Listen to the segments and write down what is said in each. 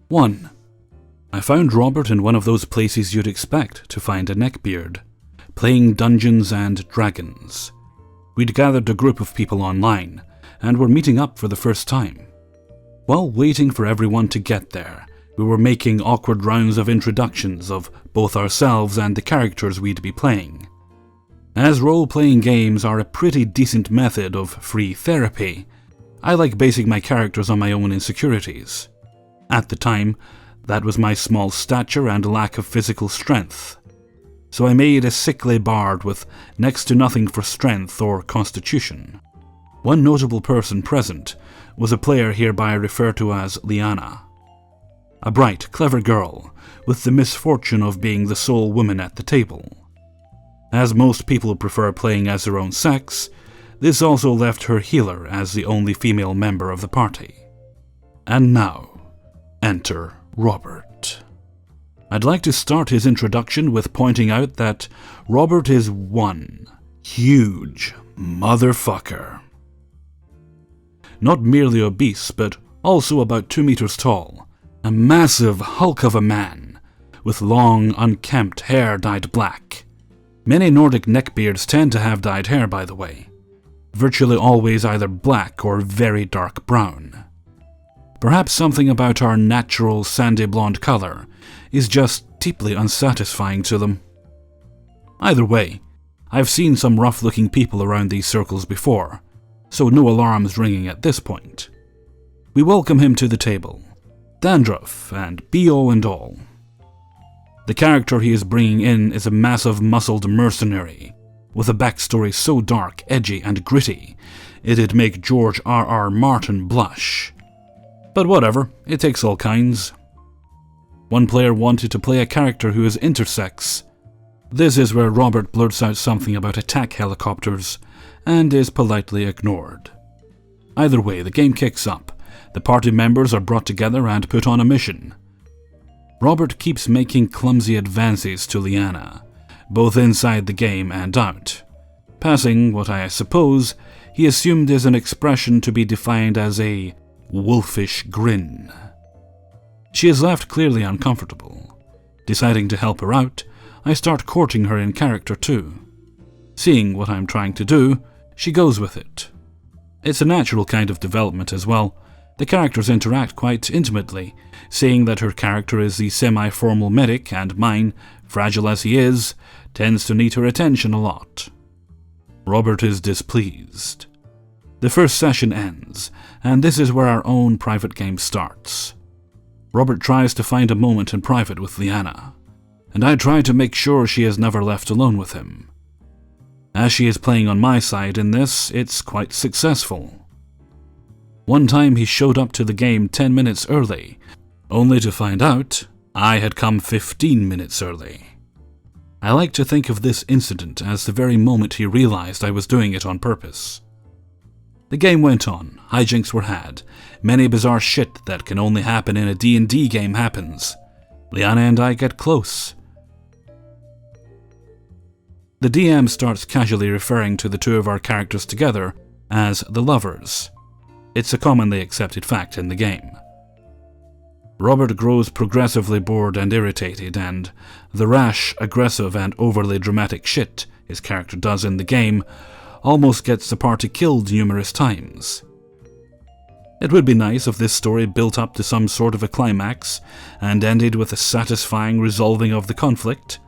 1. I found Robert in one of those places you'd expect to find a neckbeard, playing Dungeons and Dragons. We'd gathered a group of people online, and were meeting up for the first time. While waiting for everyone to get there, we were making awkward rounds of introductions of both ourselves and the characters we'd be playing. As role-playing games are a pretty decent method of free therapy, I like basing my characters on my own insecurities. At the time, that was my small stature and lack of physical strength. So I made a sickly bard with next to nothing for strength or constitution. One notable person present was a player hereby referred to as Liana. A bright, clever girl, with the misfortune of being the sole woman at the table. As most people prefer playing as their own sex, this also left her healer as the only female member of the party. And now, enter Robert. I'd like to start his introduction with pointing out that Robert is one huge motherfucker. Not merely obese, but also about 2 meters tall, a massive hulk of a man, with long, unkempt hair dyed black. Many Nordic neckbeards tend to have dyed hair, by the way, virtually always either black or very dark brown. Perhaps something about our natural sandy blonde color is just deeply unsatisfying to them. Either way, I've seen some rough-looking people around these circles before, so no alarms ringing at this point. We welcome him to the table, dandruff and BO and all. The character he is bringing in is a massive muscled mercenary, with a backstory so dark, edgy and gritty, it'd make George R.R. Martin blush. But whatever, it takes all kinds. One player wanted to play a character who is intersex. This is where Robert blurts out something about attack helicopters, and is politely ignored. Either way, the game kicks up. The party members are brought together and put on a mission. Robert keeps making clumsy advances to Liana, both inside the game and out, passing what I suppose he assumed is an expression to be defined as a wolfish grin. She is left clearly uncomfortable. Deciding to help her out, I start courting her in character too. Seeing what I'm trying to do, she goes with it. It's a natural kind of development as well. The characters interact quite intimately, seeing that her character is the semi-formal medic and mine, fragile as he is, tends to need her attention a lot. Robert is displeased. The first session ends, and this is where our own private game starts. Robert tries to find a moment in private with Liana, and I try to make sure she is never left alone with him. As she is playing on my side in this, it's quite successful. One time he showed up to the game 10 minutes early, only to find out I had come 15 minutes early. I like to think of this incident as the very moment he realized I was doing it on purpose. The game went on, hijinks were had, many bizarre shit that can only happen in a D&D game happens. Liana and I get close. The DM starts casually referring to the two of our characters together as the lovers. It's a commonly accepted fact in the game. Robert grows progressively bored and irritated, and the rash, aggressive and overly dramatic shit his character does in the game almost gets the party killed numerous times. It would be nice if this story built up to some sort of a climax and ended with a satisfying resolving of the conflict,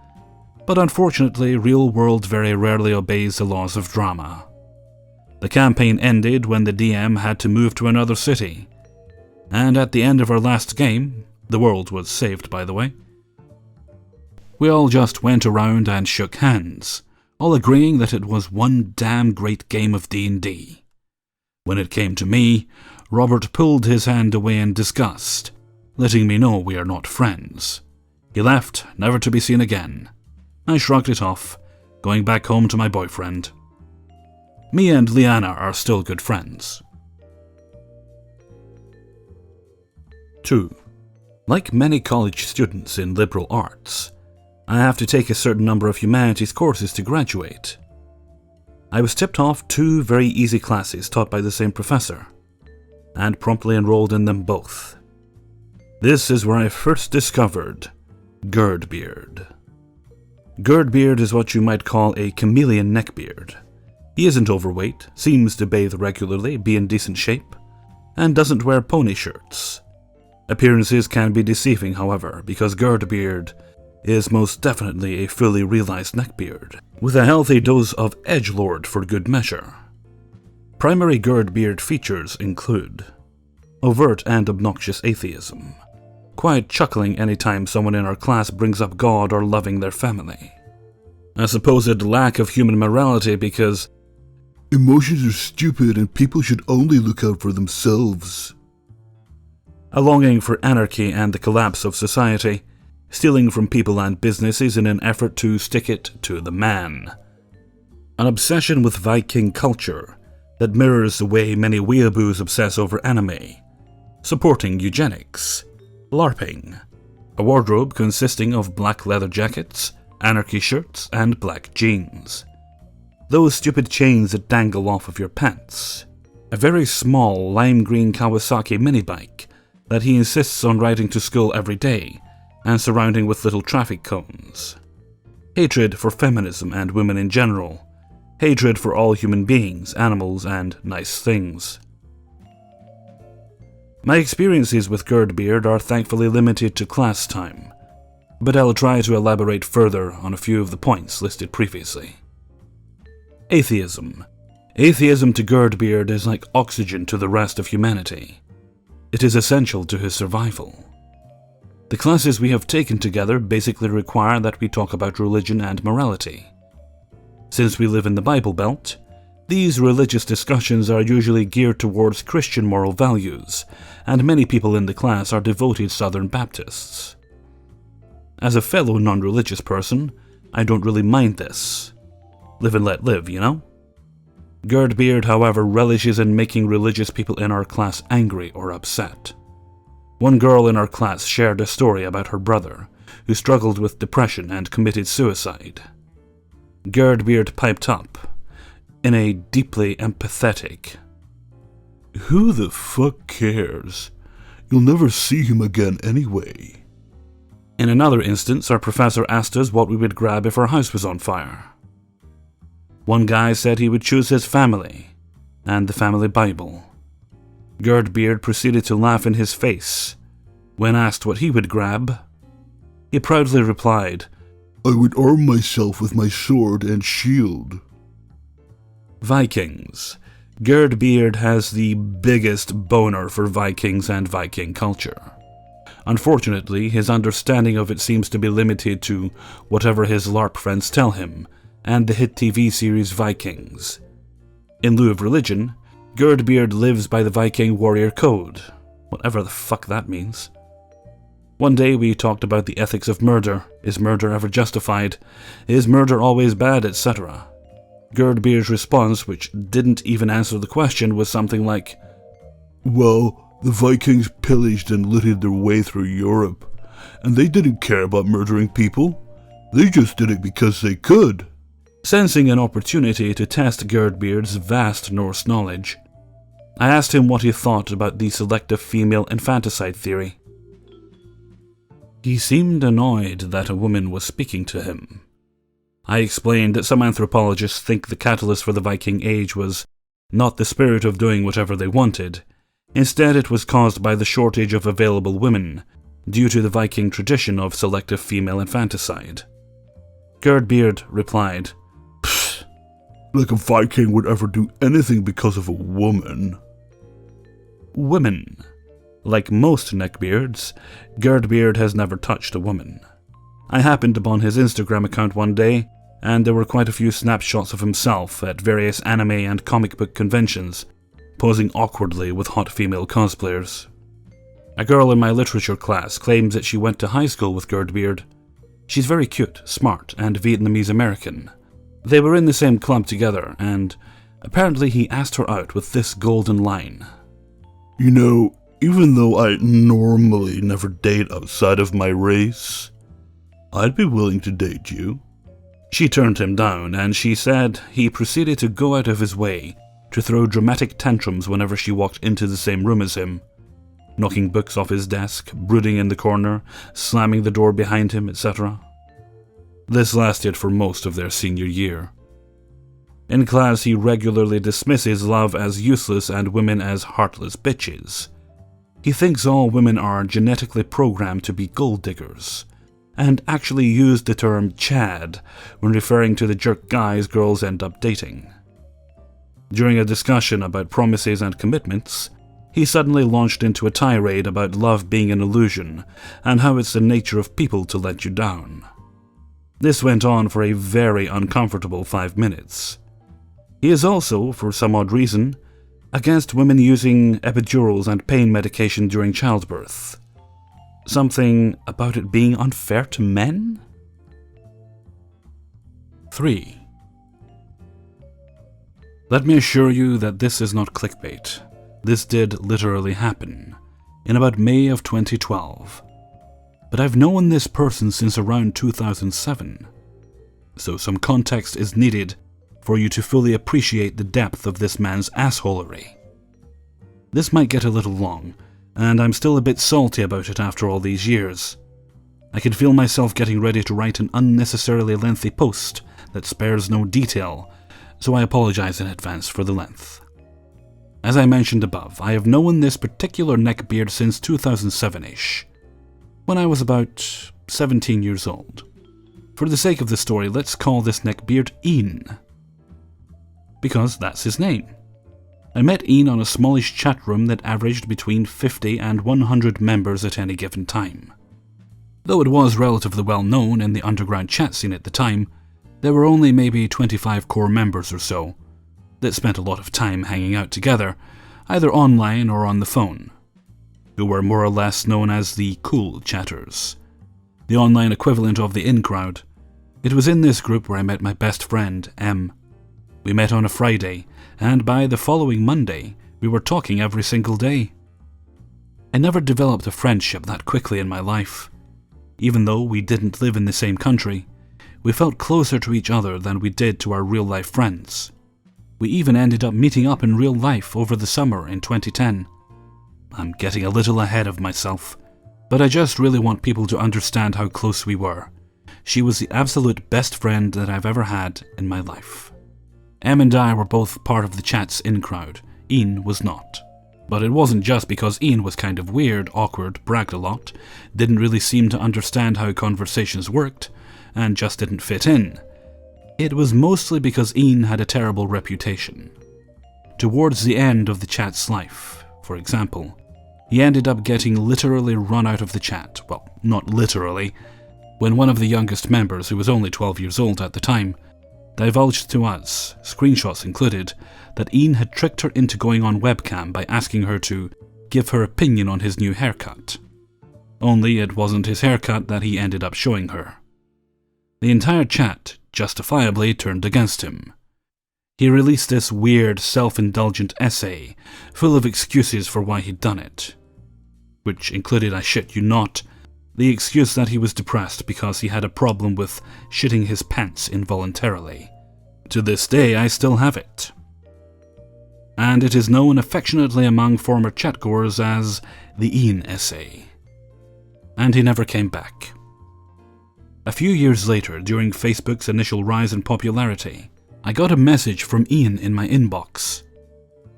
but unfortunately real world very rarely obeys the laws of drama. The campaign ended when the DM had to move to another city, and at the end of our last game, the world was saved by the way, we all just went around and shook hands, all agreeing that it was one damn great game of D&D. When it came to me, Robert pulled his hand away in disgust, letting me know we are not friends. He left, never to be seen again. I shrugged it off, going back home to my boyfriend. Me and Liana are still good friends. 2. Like many college students in liberal arts, I have to take a certain number of humanities courses to graduate. I was tipped off 2 very easy classes taught by the same professor, and promptly enrolled in them both. This is where I first discovered Girdbeard. Girdbeard is what you might call a chameleon neckbeard. He isn't overweight, seems to bathe regularly, be in decent shape, and doesn't wear pony shirts. Appearances can be deceiving, however, because Girdbeard is most definitely a fully realized neckbeard, with a healthy dose of edgelord for good measure. Primary Girdbeard features include overt and obnoxious atheism, quiet chuckling anytime someone in our class brings up God or loving their family, a supposed lack of human morality because emotions are stupid and people should only look out for themselves, a longing for anarchy and the collapse of society, stealing from people and businesses in an effort to stick it to the man, an obsession with Viking culture that mirrors the way many weeaboos obsess over anime, supporting eugenics, LARPing, a wardrobe consisting of black leather jackets, anarchy shirts, and black jeans, those stupid chains that dangle off of your pants, a very small lime green Kawasaki minibike that he insists on riding to school every day and surrounding with little traffic cones, hatred for feminism and women in general, hatred for all human beings, animals, and nice things. My experiences with Girdbeard are thankfully limited to class time, but I'll try to elaborate further on a few of the points listed previously. Atheism. Atheism to Girdbeard is like oxygen to the rest of humanity. It is essential to his survival. The classes we have taken together basically require that we talk about religion and morality. Since we live in the Bible Belt, these religious discussions are usually geared towards Christian moral values, and many people in the class are devoted Southern Baptists. As a fellow non-religious person, I don't really mind this. Live and let live, you know? Girdbeard, however, relishes in making religious people in our class angry or upset. One girl in our class shared a story about her brother, who struggled with depression and committed suicide. Girdbeard piped up, in a deeply empathetic, "Who the fuck cares? You'll never see him again anyway." In another instance, our professor asked us what we would grab if our house was on fire. One guy said he would choose his family, and the family Bible. Girdbeard proceeded to laugh in his face. When asked what he would grab, he proudly replied, "I would arm myself with my sword and shield." Vikings. Girdbeard has the biggest boner for Vikings and Viking culture. Unfortunately, his understanding of it seems to be limited to whatever his LARP friends tell him, and the hit TV series Vikings. In lieu of religion, Girdbeard lives by the Viking warrior code, whatever the fuck that means. One day we talked about the ethics of murder. Is murder ever justified? Is murder always bad, etc.? Girdbeard's response, which didn't even answer the question, was something like, "Well, the Vikings pillaged and looted their way through Europe, and they didn't care about murdering people. They just did it because they could." Sensing an opportunity to test Girdbeard's vast Norse knowledge, I asked him what he thought about the selective female infanticide theory. He seemed annoyed that a woman was speaking to him. I explained that some anthropologists think the catalyst for the Viking Age was not the spirit of doing whatever they wanted. Instead, it was caused by the shortage of available women, due to the Viking tradition of selective female infanticide. Girdbeard replied, "Pfft, like a Viking would ever do anything because of a woman." Women. Like most neckbeards, Girdbeard has never touched a woman. I happened upon his Instagram account one day, and there were quite a few snapshots of himself at various anime and comic book conventions, posing awkwardly with hot female cosplayers. A girl in my literature class claims that she went to high school with Girdbeard. She's very cute, smart, and Vietnamese American. They were in the same club together, and apparently he asked her out with this golden line. "You know, even though I normally never date outside of my race, I'd be willing to date you." She turned him down, and she said he proceeded to go out of his way to throw dramatic tantrums whenever she walked into the same room as him. knocking books off his desk, brooding in the corner, slamming the door behind him, etc. This lasted for most of their senior year. In class, he regularly dismisses love as useless and women as heartless bitches. He thinks all women are genetically programmed to be gold diggers, and actually used the term Chad when referring to the jerk guys girls end up dating. During a discussion about promises and commitments, he suddenly launched into a tirade about love being an illusion and how it's the nature of people to let you down. This went on for a very uncomfortable 5 minutes. He is also, for some odd reason, against women using epidurals and pain medication during childbirth. Something about it being unfair to men? 3. Let me assure you that this is not clickbait. This did literally happen, in about May of 2012. But I've known this person since around 2007, so some context is needed for you to fully appreciate the depth of this man's assholery. This might get a little long, and I'm still a bit salty about it after all these years. I can feel myself getting ready to write an unnecessarily lengthy post that spares no detail, so I apologize in advance for the length. As I mentioned above, I have known this particular neckbeard since 2007-ish, when I was about 17 years old. For the sake of the story, let's call this neckbeard Ian, because that's his name. I met Ian on a smallish chat room that averaged between 50 and 100 members at any given time. Though it was relatively well known in the underground chat scene at the time, there were only maybe 25 core members or so that spent a lot of time hanging out together, either online or on the phone, who were more or less known as the cool chatters, the online equivalent of the in-crowd. It was in this group where I met my best friend, M. We met on a Friday, and by the following Monday, we were talking every single day. I never developed a friendship that quickly in my life. Even though we didn't live in the same country, we felt closer to each other than we did to our real-life friends. We even ended up meeting up in real life over the summer in 2010. I'm getting a little ahead of myself, but I just really want people to understand how close we were. She was the absolute best friend that I've ever had in my life. Em and I were both part of the chat's in-crowd. Ian was not. But it wasn't just because Ian was kind of weird, awkward, bragged a lot, didn't really seem to understand how conversations worked, and just didn't fit in. It was mostly because Ian had a terrible reputation. Towards the end of the chat's life, for example, he ended up getting literally run out of the chat. Well, not literally, when one of the youngest members, who was only 12 years old at the time, divulged to us, screenshots included, that Ian had tricked her into going on webcam by asking her to give her opinion on his new haircut. Only it wasn't his haircut that he ended up showing her. The entire chat justifiably turned against him. He released this weird, self-indulgent essay full of excuses for why he'd done it, which included, I shit you not, the excuse that he was depressed because he had a problem with shitting his pants involuntarily. To this day, I still have it. And it is known affectionately among former chatgoers as the Ian essay. And he never came back. A few years later, during Facebook's initial rise in popularity, I got a message from Ian in my inbox.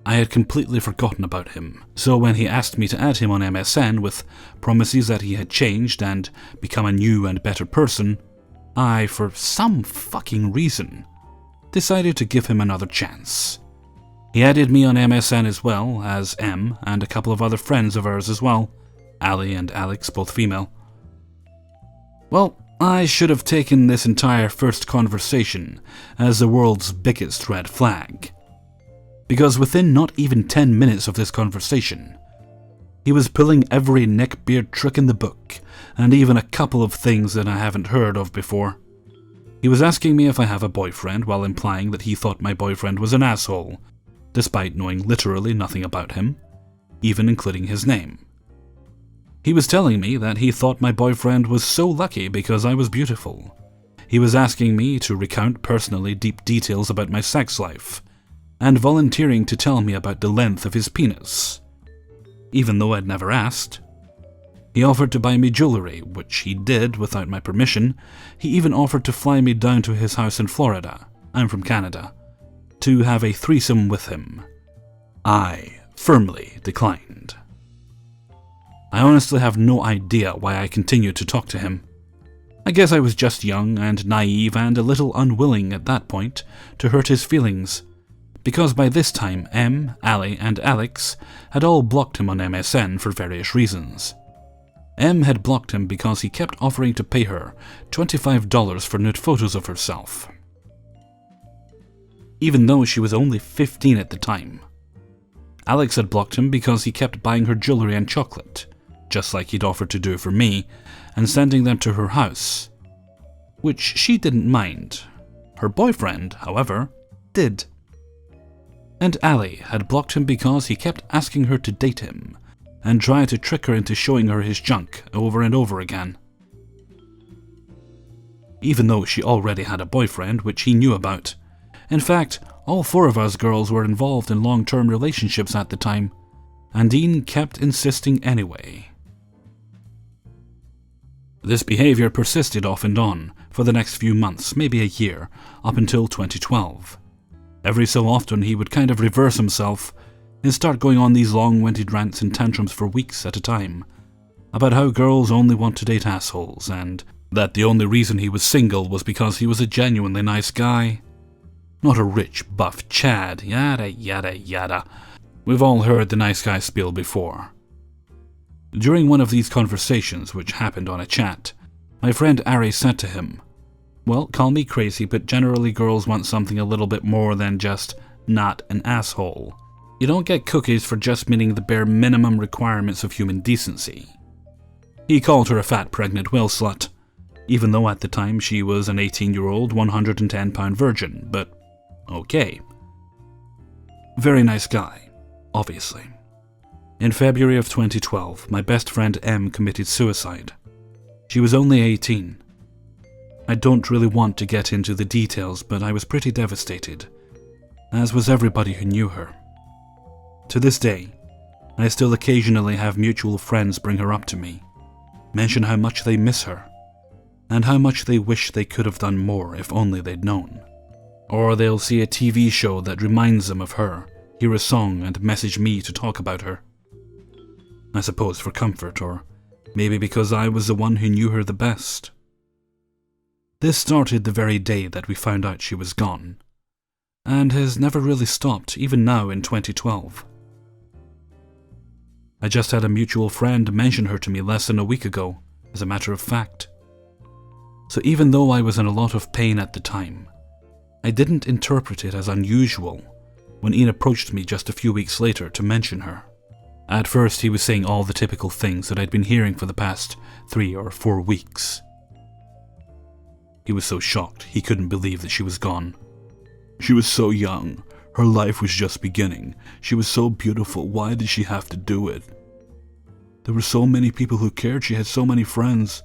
I had completely forgotten about him, so when he asked me to add him on MSN with promises that he had changed and become a new and better person, I, for some fucking reason, decided to give him another chance. He added me on MSN as well as M and a couple of other friends of ours as well, Ali and Alex, both female. Well, I should have taken this entire first conversation as the world's biggest red flag. Because within not even 10 minutes of this conversation, he was pulling every neckbeard trick in the book, and even a couple of things that I haven't heard of before. He was asking me if I have a boyfriend, while implying that he thought my boyfriend was an asshole, despite knowing literally nothing about him, even including his name. He was telling me that he thought my boyfriend was so lucky because I was beautiful. He was asking me to recount personally deep details about my sex life, and volunteering to tell me about the length of his penis. even though I'd never asked. He offered to buy me jewelry, which he did without my permission. He even offered to fly me down to his house in Florida, I'm from Canada, to have a threesome with him. I firmly declined. I honestly have no idea why I continued to talk to him. I guess I was just young and naive and a little unwilling at that point to hurt his feelings, because by this time Em, Ali, and Alex had all blocked him on MSN for various reasons. Em had blocked him because he kept offering to pay her $25 for nude photos of herself, even though she was only 15 at the time. Alex had blocked him because he kept buying her jewelry and chocolate, just like he'd offered to do for me, and sending them to her house, which she didn't mind. Her boyfriend, however, did. And Ali had blocked him because he kept asking her to date him, and tried to trick her into showing her his junk over and over again. Even though she already had a boyfriend, which he knew about. In fact, all 4 of us girls were involved in long-term relationships at the time, and Dean kept insisting anyway. This behavior persisted off and on for the next few months, maybe a year, up until 2012. Every so often he would kind of reverse himself and start going on these long-winded rants and tantrums for weeks at a time, about how girls only want to date assholes, and that the only reason he was single was because he was a genuinely nice guy. Not a rich, buff Chad, yada yada yada. We've all heard the nice guy spiel before. During one of these conversations, which happened on a chat, my friend Ari said to him, "Well, call me crazy, but generally girls want something a little bit more than just not an asshole. You don't get cookies for just meeting the bare minimum requirements of human decency." He called her a fat pregnant whale slut, even though at the time she was an 18-year-old, 110-pound virgin, but okay. Very nice guy, obviously. In February of 2012, my best friend Em committed suicide. She was only 18. I don't really want to get into the details, but I was pretty devastated, as was everybody who knew her. To this day, I still occasionally have mutual friends bring her up to me, mention how much they miss her, and how much they wish they could have done more if only they'd known. Or they'll see a TV show that reminds them of her, hear a song, and message me to talk about her. I suppose for comfort, or maybe because I was the one who knew her the best. This started the very day that we found out she was gone, and has never really stopped, even now in 2012. I just had a mutual friend mention her to me less than a week ago, as a matter of fact. So even though I was in a lot of pain at the time, I didn't interpret it as unusual when Ian approached me just a few weeks later to mention her. At first he was saying all the typical things that I'd been hearing for the past 3 or 4 weeks. He was so shocked he couldn't believe that she was gone. She was so young. Her life was just beginning. She was so beautiful. Why did she have to do it? There were so many people who cared. She had so many friends.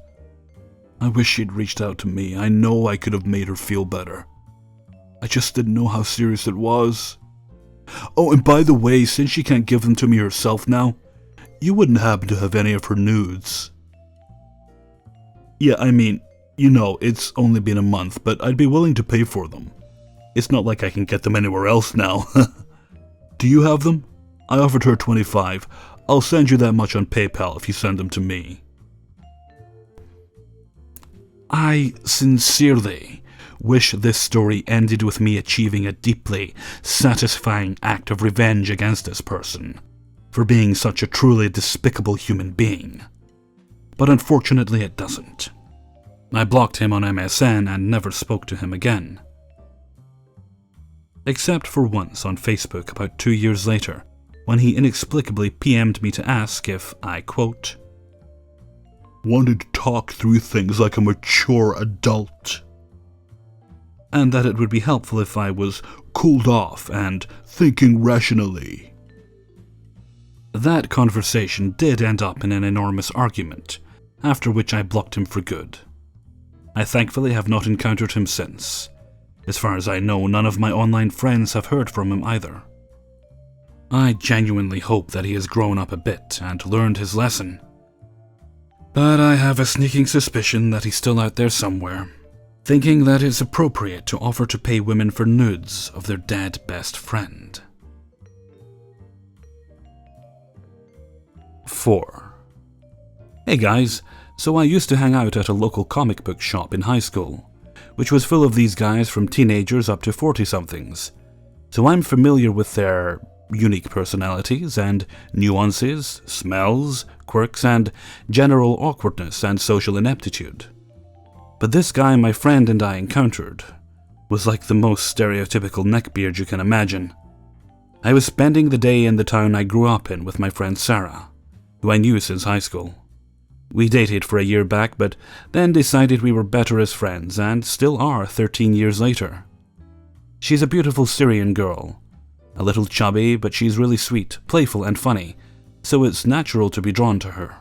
I wish she'd reached out to me. I know I could have made her feel better. I just didn't know how serious it was. Oh, and by the way, since she can't give them to me herself now, you wouldn't happen to have any of her nudes? Yeah, I mean, you know, it's only been a month, but I'd be willing to pay for them. It's not like I can get them anywhere else now. Do you have them? I offered her $25. I'll send you that much on PayPal if you send them to me. I sincerely wish this story ended with me achieving a deeply satisfying act of revenge against this person for being such a truly despicable human being. But unfortunately it doesn't. I blocked him on MSN and never spoke to him again. Except for once on Facebook about 2 years later, when he inexplicably PM'd me to ask if I, quote, wanted to talk through things like a mature adult, and that it would be helpful if I was cooled off and thinking rationally. That conversation did end up in an enormous argument, after which I blocked him for good. I thankfully have not encountered him since. As far as I know, none of my online friends have heard from him either. I genuinely hope that he has grown up a bit and learned his lesson. But I have a sneaking suspicion that he's still out there somewhere, thinking that it's appropriate to offer to pay women for nudes of their dead best friend. 4. Hey guys, so I used to hang out at a local comic book shop in high school, which was full of these guys from teenagers up to 40-somethings. So I'm familiar with their unique personalities and nuances, smells, quirks, and general awkwardness and social ineptitude. But this guy my friend and I encountered was like the most stereotypical neckbeard you can imagine. I was spending the day in the town I grew up in with my friend Sarah, who I knew since high school. We dated for a year back, but then decided we were better as friends, and still are 13 years later. She's a beautiful Syrian girl, a little chubby, but she's really sweet, playful and funny, so it's natural to be drawn to her.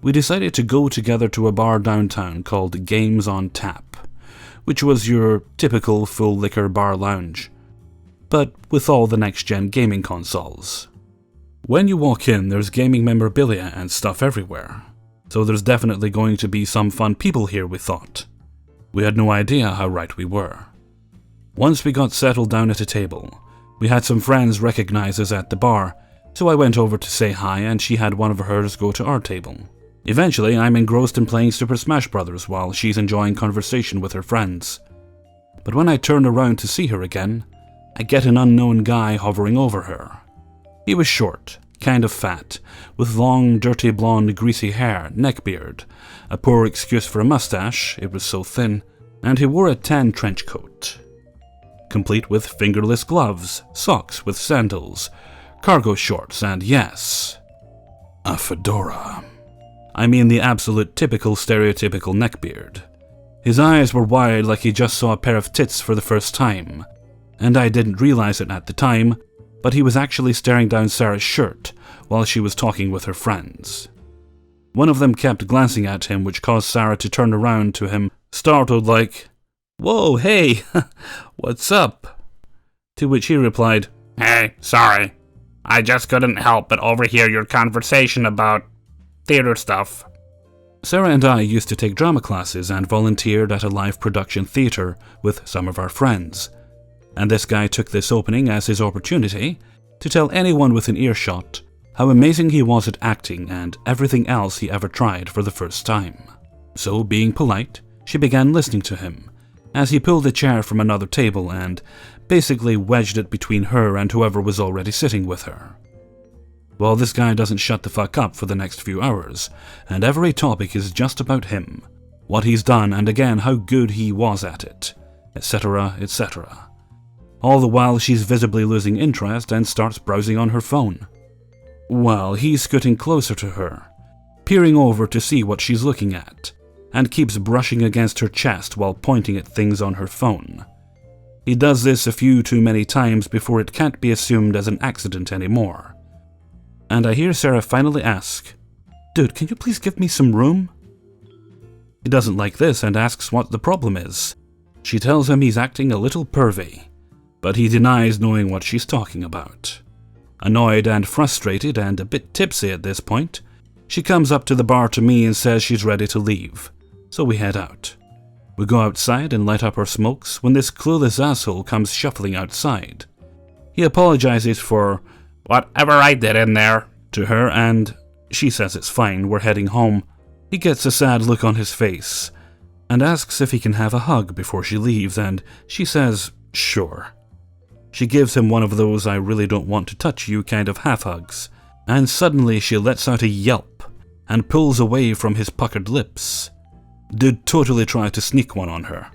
We decided to go together to a bar downtown called Games on Tap, which was your typical full liquor bar lounge, but with all the next-gen gaming consoles. When you walk in, there's gaming memorabilia and stuff everywhere, so there's definitely going to be some fun people here, we thought. We had no idea how right we were. Once we got settled down at a table, we had some friends recognize us at the bar, so I went over to say hi and she had one of hers go to our table. Eventually, I'm engrossed in playing Super Smash Bros. While she's enjoying conversation with her friends. But when I turn around to see her again, I get an unknown guy hovering over her. He was short, kind of fat, with long, dirty blonde, greasy hair, neckbeard, a poor excuse for a mustache, it was so thin, and he wore a tan trench coat, complete with fingerless gloves, socks with sandals, cargo shorts, and yes, a fedora. I mean the absolute typical stereotypical neckbeard. His eyes were wide like he just saw a pair of tits for the first time, and I didn't realize it at the time, but he was actually staring down Sarah's shirt while she was talking with her friends. One of them kept glancing at him, which caused Sarah to turn around to him, startled like, "Whoa, hey, what's up?" To which he replied, "Hey, sorry. I just couldn't help but overhear your conversation about theater stuff." Sarah and I used to take drama classes and volunteered at a live production theater with some of our friends, and this guy took this opening as his opportunity to tell anyone with an earshot how amazing he was at acting and everything else he ever tried for the first time. So, being polite, she began listening to him as he pulled a chair from another table and basically wedged it between her and whoever was already sitting with her. Well, this guy doesn't shut the fuck up for the next few hours, and every topic is just about him, what he's done, and again how good he was at it, etc., etc. All the while she's visibly losing interest and starts browsing on her phone. Well, he's scooting closer to her, peering over to see what she's looking at, and keeps brushing against her chest while pointing at things on her phone. He does this a few too many times before it can't be assumed as an accident anymore. And I hear Sarah finally ask, "Dude, can you please give me some room?" He doesn't like this and asks what the problem is. She tells him he's acting a little pervy, but he denies knowing what she's talking about. Annoyed and frustrated and a bit tipsy at this point, she comes up to the bar to me and says she's ready to leave, so we head out. We go outside and light up our smokes when this clueless asshole comes shuffling outside. He apologizes for "Whatever I did in there" to her, and she says it's fine, we're heading home. He gets a sad look on his face and asks if he can have a hug before she leaves, and she says sure. She gives him one of those "I really don't want to touch you" kind of half hugs, and suddenly she lets out a yelp and pulls away from his puckered lips. Dude totally tried to sneak one on her.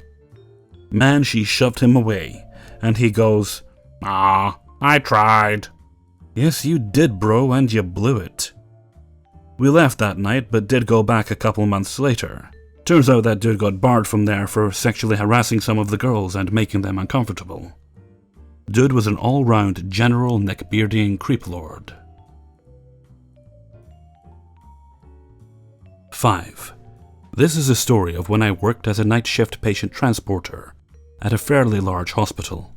Man, she shoved him away, and he goes, "Aw, I tried." "Yes, you did, bro, and you blew it." We left that night, but did go back a couple months later. Turns out that dude got barred from there for sexually harassing some of the girls and making them uncomfortable. Dude was an all-round general neckbeardian creep lord. 5. This is a story of when I worked as a night shift patient transporter at a fairly large hospital.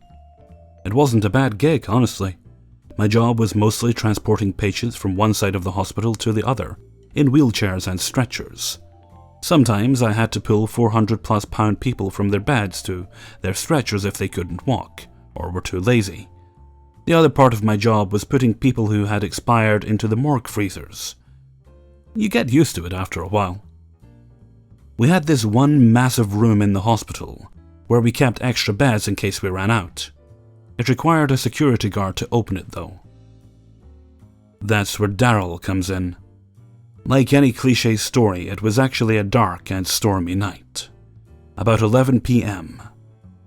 It wasn't a bad gig, honestly. My job was mostly transporting patients from one side of the hospital to the other, in wheelchairs and stretchers. Sometimes I had to pull 400+ pound people from their beds to their stretchers if they couldn't walk, or were too lazy. The other part of my job was putting people who had expired into the morgue freezers. You get used to it after a while. We had this one massive room in the hospital, where we kept extra beds in case we ran out. It required a security guard to open it though. That's where Daryl comes in. Like any cliché story, it was actually a dark and stormy night. About 11 p.m.,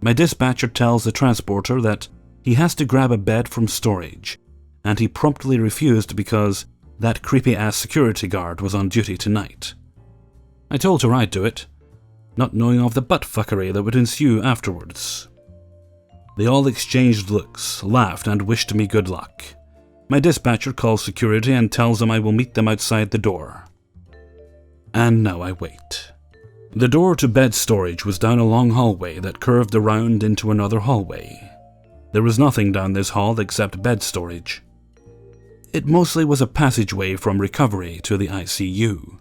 my dispatcher tells the transporter that he has to grab a bed from storage, and he promptly refused because that creepy-ass security guard was on duty tonight. I told her I'd do it, not knowing of the butt-fuckery that would ensue afterwards. They all exchanged looks, laughed, and wished me good luck. My dispatcher calls security and tells them I will meet them outside the door. And now I wait. The door to bed storage was down a long hallway that curved around into another hallway. There was nothing down this hall except bed storage. It mostly was a passageway from recovery to the ICU.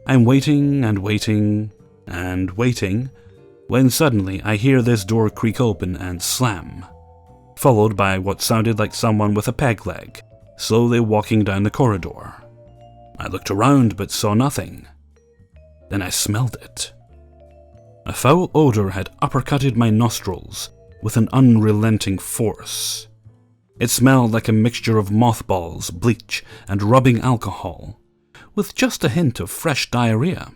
I'm waiting and waiting and waiting when suddenly I hear this door creak open and slam, followed by what sounded like someone with a peg leg, slowly walking down the corridor. I looked around but saw nothing. Then I smelled it. A foul odor had uppercutted my nostrils with an unrelenting force. It smelled like a mixture of mothballs, bleach, and rubbing alcohol, with just a hint of fresh diarrhea.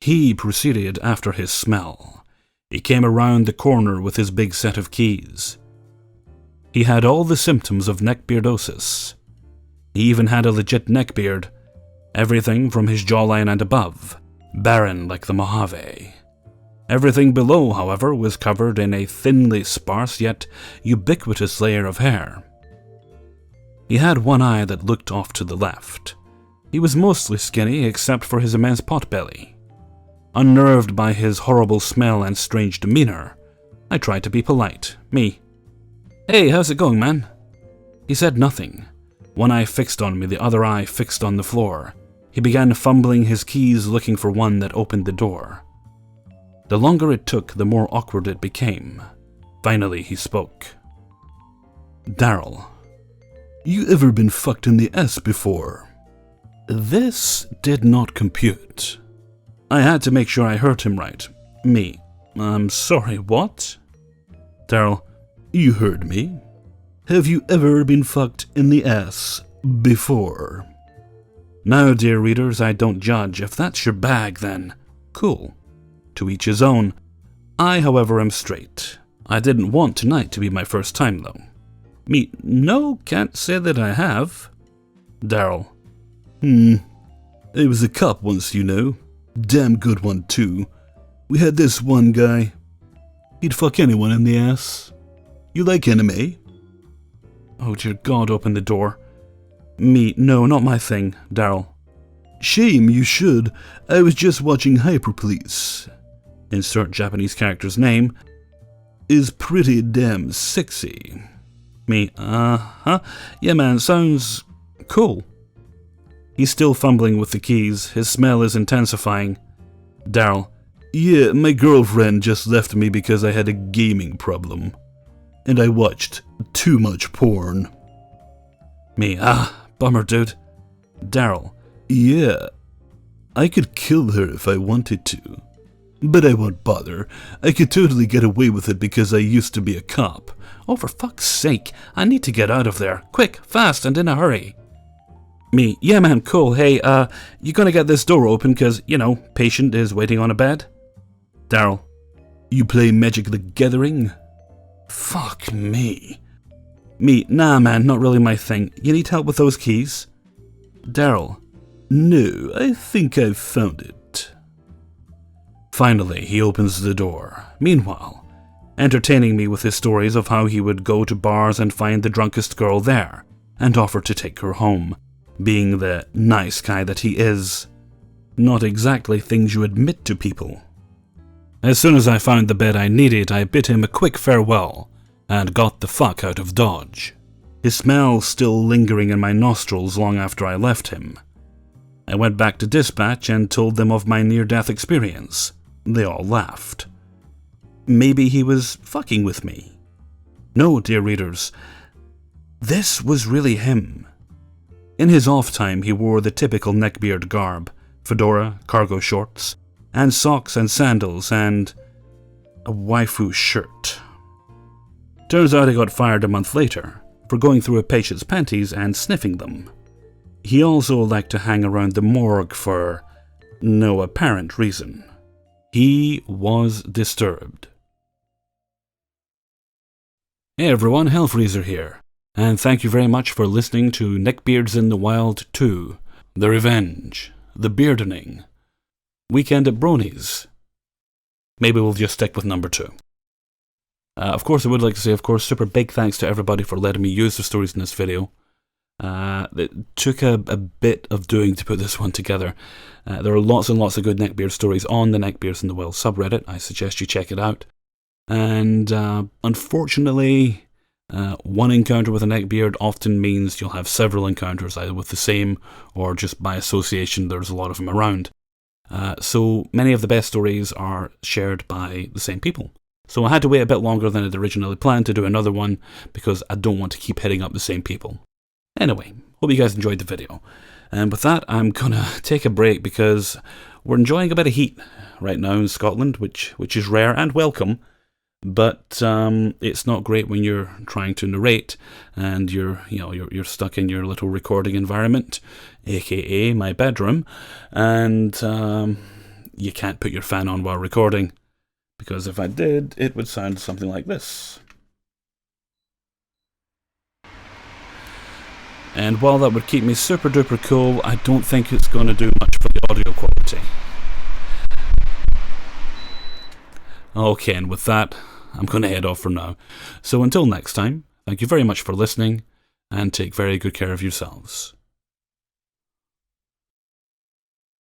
He proceeded after his smell. He came around the corner with his big set of keys. He had all the symptoms of neckbeardosis. He even had a legit neckbeard, everything from his jawline and above, barren like the Mojave. Everything below, however, was covered in a thinly sparse yet ubiquitous layer of hair. He had one eye that looked off to the left. He was mostly skinny except for his immense potbelly. Unnerved by his horrible smell and strange demeanor, I tried to be polite. Me. "Hey, how's it going, man?" He said nothing. One eye fixed on me, the other eye fixed on the floor. He began fumbling his keys looking for one that opened the door. The longer it took, the more awkward it became. Finally, he spoke. "Daryl, You ever been fucked in the ass before?" This did not compute. I had to make sure I heard him right. Me. I'm sorry, what? Daryl, you heard me. Have you ever been fucked in the ass before? Now, dear readers, I don't judge. If that's your bag, then cool. To each his own. I, however, am straight. I didn't want tonight to be my first time, though. Me, no, can't say that I have. Daryl, I was a cop once, you know. Damn good one, too. We had this one guy. He'd fuck anyone in the ass. You like anime? Oh, dear God, open the door. Me, no, not my thing. Daryl. Shame, you should. I was just watching Hyper Police. Insert Japanese character's name. Is pretty damn sexy. Me, yeah man, sounds cool. He's still fumbling with the keys. His smell is intensifying. Daryl, yeah, my girlfriend just left me because I had a gaming problem. And I watched too much porn. Me, bummer, dude. Daryl, yeah, I could kill her if I wanted to. But I won't bother. I could totally get away with it because I used to be a cop. Oh, for fuck's sake, I need to get out of there. Quick, fast, and in a hurry. Me, yeah man, cool. Hey, you gonna get this door open cause, you know, patient is waiting on a bed? Daryl, you play Magic the Gathering? Fuck me. Me, nah man, not really my thing. You need help with those keys? Daryl, no, I think I've found it. Finally, he opens the door. Meanwhile, entertaining me with his stories of how he would go to bars and find the drunkest girl there, and offer to take her home, being the nice guy that he is. Not exactly things you admit to people. As soon as I found the bed I needed, I bid him a quick farewell, and got the fuck out of Dodge. his smell still lingering in my nostrils long after I left him. I went back to dispatch and told them of my near-death experience. They all laughed. Maybe he was fucking with me. No, dear readers, this was really him. In his off time, he wore the typical neckbeard garb, fedora, cargo shorts, and socks and sandals, and a waifu shirt. Turns out he got fired a month later for going through a patient's panties and sniffing them. He also liked to hang around the morgue for no apparent reason. He was disturbed. Hey everyone, Hellfreezer here, and thank you very much for listening to Neckbeards in the Wild 2, The Revenge, The Beardening, Weekend at Brony's. Maybe we'll just stick with number 2. Of course, I would like to say, super big thanks to everybody for letting me use the stories in this video. It took a bit of doing to put this one together. There are lots and lots of good Neckbeard stories on the Neckbeards in the Wild subreddit. I suggest you check it out. And unfortunately, one encounter with a neckbeard often means you'll have several encounters, either with the same or just by association. There's a lot of them around. So many of the best stories are shared by the same people. So I had to wait a bit longer than I'd originally planned to do another one because I don't want to keep hitting up the same people. Anyway, hope you guys enjoyed the video. And with that, I'm gonna take a break because we're enjoying a bit of heat right now in Scotland, which is rare and welcome. But it's not great when you're trying to narrate and you're stuck in your little recording environment, aka my bedroom, and you can't put your fan on while recording, because if I did, it would sound something like this. And while that would keep me super duper cool, I don't think it's going to do much for the audio quality. Okay, and with that, I'm going to head off for now. So until next time, thank you very much for listening, and take very good care of yourselves.